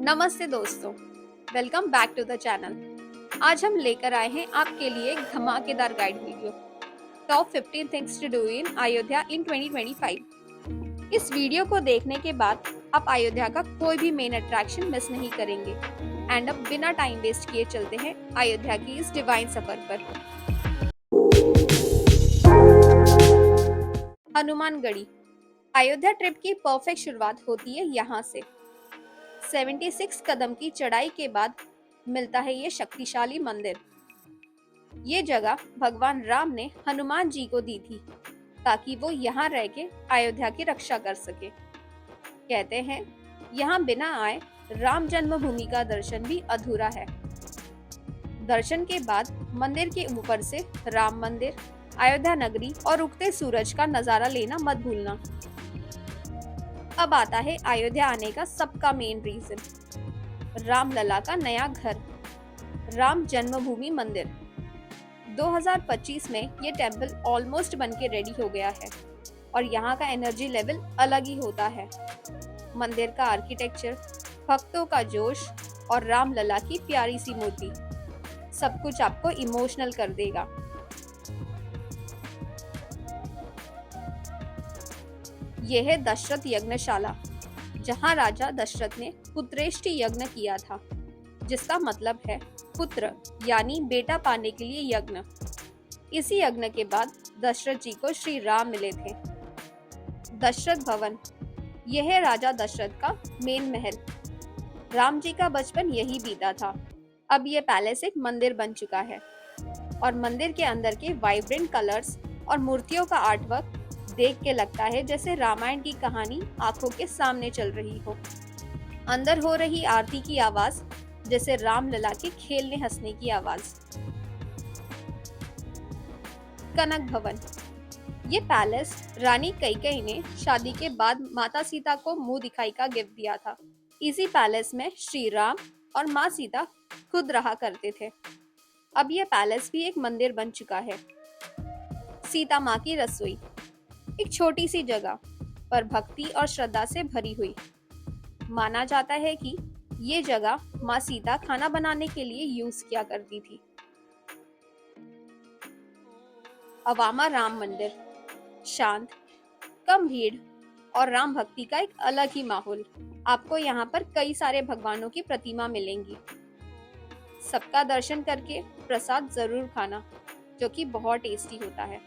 नमस्ते दोस्तों, welcome back to the channel. आज हम लेकर आए हैं आपके लिए एक धमाकेदार guide video, top 15 things to do in Ayodhya in 2025। इस वीडियो को देखने के बाद आप अयोध्या का कोई भी मेन अट्रैक्शन मिस नहीं करेंगे एंड अब बिना टाइम वेस्ट किए चलते हैं अयोध्या की इस डिवाइन सफर पर। हनुमानगढ़ी। अयोध्या ट्रिप की परफेक्ट शुरुआत होती है यहाँ से। 76 कदम की चढ़ाई के बाद मिलता है ये शक्तिशाली मंदिर। ये जगह भगवान राम ने हनुमान जी को दी थी ताकि वो यहाँ रह के अयोध्या की रक्षा कर सके। कहते हैं यहाँ बिना आए राम जन्मभूमि का दर्शन भी अधूरा है। दर्शन के बाद मंदिर के ऊपर से राम मंदिर, अयोध्या नगरी और उगते सूरज का नजारा लेना मत भूलना। अब आता है अयोध्या आने का सबका मेन रीजन, रामलला का नया घर, राम जन्मभूमि मंदिर। 2025 में ये टेम्पल ऑलमोस्ट बन के रेडी हो गया है और यहाँ का एनर्जी लेवल अलग ही होता है। मंदिर का आर्किटेक्चर, भक्तों का जोश और रामलला की प्यारी सी मूर्ति सब कुछ आपको इमोशनल कर देगा। यह है दशरथ यज्ञशाला, जहां राजा दशरथ ने पुत्रेष्टि यज्ञ किया था, जिसका मतलब है पुत्र यानी बेटा पाने के लिए यज्ञ। इसी यज्ञ के बाद दशरथ जी को श्री राम मिले थे। दशरथ भवन, यह है राजा दशरथ का मेन महल। राम जी का बचपन यही बीता था। अब यह पैलेस एक मंदिर बन चुका है और मंदिर के अंदर के वाइब्रेंट कलर्स और मूर्तियों का आर्टवर्क देख के लगता है जैसे रामायण की कहानी आंखों के सामने चल रही हो। अंदर हो रही आरती की आवाज जैसे रामलला के खेलने हंसने की आवाज। कनक भवन, ये पैलेस रानी कैकेयी ने शादी के बाद माता सीता को मुंह दिखाई का गिफ्ट दिया था। इसी पैलेस में श्री राम और माँ सीता खुद रहा करते थे। अब यह पैलेस भी एक मंदिर बन चुका है। सीता माँ की रसोई, एक छोटी सी जगह पर भक्ति और श्रद्धा से भरी हुई। माना जाता है कि ये जगह माँ सीता खाना बनाने के लिए यूज किया करती थी। अवामा राम मंदिर, शांत, कम भीड़ और राम भक्ति का एक अलग ही माहौल। आपको यहाँ पर कई सारे भगवानों की प्रतिमा मिलेंगी। सबका दर्शन करके प्रसाद जरूर खाना, जो कि बहुत टेस्टी होता है।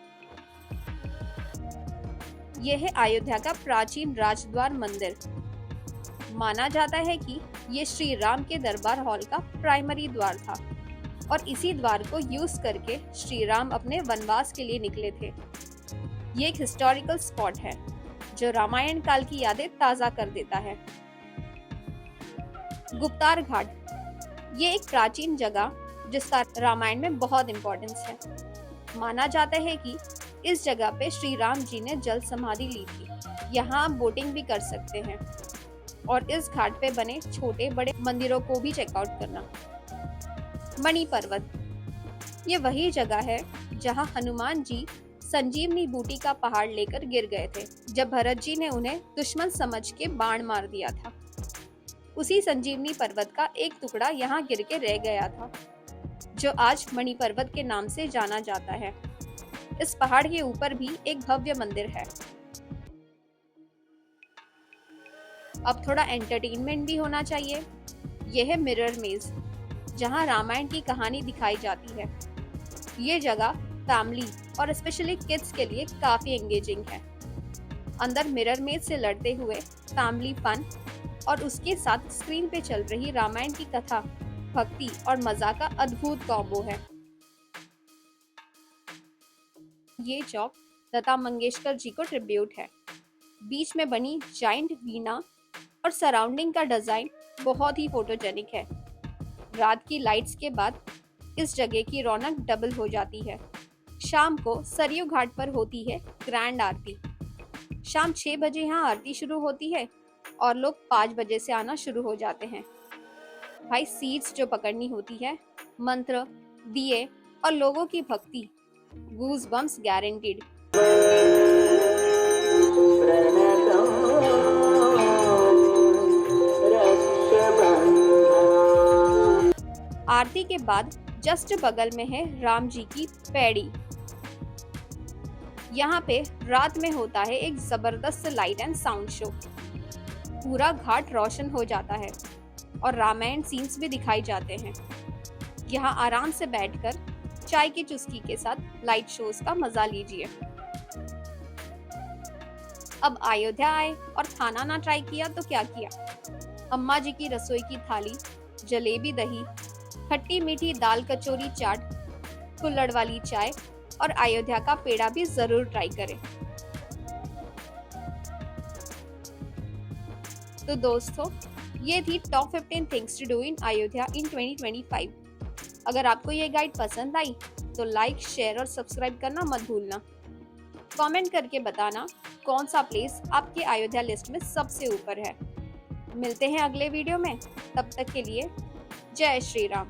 यह है अयोध्या का प्राचीन राजद्वार मंदिर। माना जाता है कि ये श्री राम के दरबार हॉल का प्राइमरी द्वार था और इसी द्वार को यूज करके श्री राम अपने वनवास के लिए निकले थे। ये एक हिस्टोरिकल स्पॉट है जो रामायण काल की यादें ताजा कर देता है। गुप्तार घाट, ये एक प्राचीन जगह जिसका रामायण में बहुत इम्पोर्टेंस है। माना जाता है कि इस जगह पे श्री राम जी ने जल समाधि ली थी। यहाँ आप बोटिंग भी कर सकते हैं और इस घाट पे बने छोटे बड़े मंदिरों को भी चेकआउट करना। मणि पर्वत, ये वही जगह है जहाँ हनुमान जी संजीवनी बूटी का पहाड़ लेकर गिर गए थे जब भरत जी ने उन्हें दुश्मन समझ के बाण मार दिया था। उसी संजीवनी पर्वत का एक टुकड़ा यहाँ गिर के रह गया था, जो आज मणि पर्वत के नाम से जाना जाता है। इस पहाड़ के ऊपर भी एक भव्य मंदिर है। अब थोड़ा एंटरटेनमेंट भी होना चाहिए। यह है मिरर मेज, जहां रामायण की कहानी दिखाई जाती है। ये जगह फैमिली और स्पेशली किड्स के लिए काफी एंगेजिंग है। अंदर मिरर मेज से लड़ते हुए फैमिली फन और उसके साथ स्क्रीन पे चल रही रामायण की कथा, भक्ति और मजा का अद्भुत कॉम्बो है। ये चौक लता मंगेशकर जी को ट्रिब्यूट है। बीच में बनी जाइंट वीणा और सराउंडिंग का डिजाइन बहुत ही फोटोजेनिक है। रात की लाइट्स के बाद इस जगह की रौनक डबल हो जाती है। शाम को सरयू घाट पर होती है ग्रैंड आरती। शाम 6 बजे यहाँ आरती शुरू होती है और लोग 5 बजे से आना शुरू हो जाते हैं। भाई सीट्स जो पकड़नी होती है, मंत्र, दिए और लोगों की भक्ति, गूज बम्स गारंटीड। आरती के बाद जस्ट बगल में है राम जी की पैड़ी। यहाँ पे रात में होता है एक जबरदस्त लाइट एंड साउंड शो। पूरा घाट रोशन हो जाता है और रामायण सीन्स भी दिखाई जाते हैं। यहाँ आराम से बैठकर चाय की चुस्की के साथ लाइट शोज का मजा लीजिए। अब अयोध्या आए और खाना ना ट्राई किया तो क्या किया। अम्मा जी की रसोई की थाली, जलेबी दही, खट्टी मीठी दाल कचौरी चाट, कुल्हड़ वाली चाय और अयोध्या का पेड़ा भी जरूर ट्राई करें। तो दोस्तों, ये थी top 15 things to do in Ayodhya in 2025। अगर आपको ये गाइड पसंद आई तो लाइक, शेयर और सब्सक्राइब करना मत भूलना। कमेंट करके बताना कौन सा प्लेस आपके अयोध्या लिस्ट में सबसे ऊपर है। मिलते हैं अगले वीडियो में, तब तक के लिए जय श्री राम।